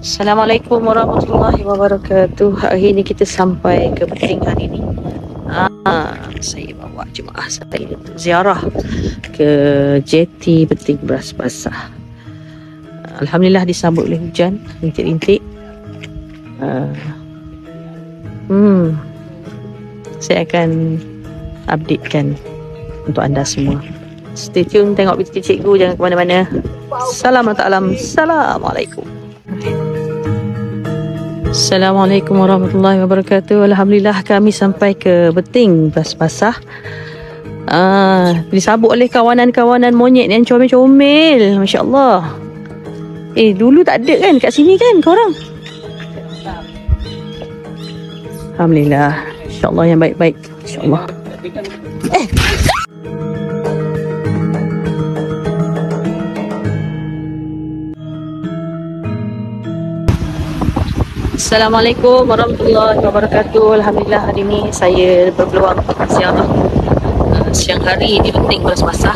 Assalamualaikum warahmatullahi wabarakatuh. Hari ni kita sampai ke Beting hari ni. Saya bawa jemaah saya untuk ziarah ke JT Beting Beras Basah. Alhamdulillah disambut oleh hujan rintik-rintik. Saya akan updatekan untuk anda semua. Stay tune tengok video cikgu, jangan ke mana-mana. Assalamualaikum. Assalamualaikum warahmatullahi wabarakatuh. Alhamdulillah kami sampai ke Beting Beras Basah. Disambut oleh kawanan-kawanan monyet yang comel-comel. Masya Allah. Dulu tak ada kan kat sini kan korang? Alhamdulillah. InsyaAllah yang baik-baik. InsyaAllah. Assalamualaikum warahmatullahi wabarakatuh. Alhamdulillah hari ini saya berpeluang untuk ziarah siang hari di Beting Beras Basah.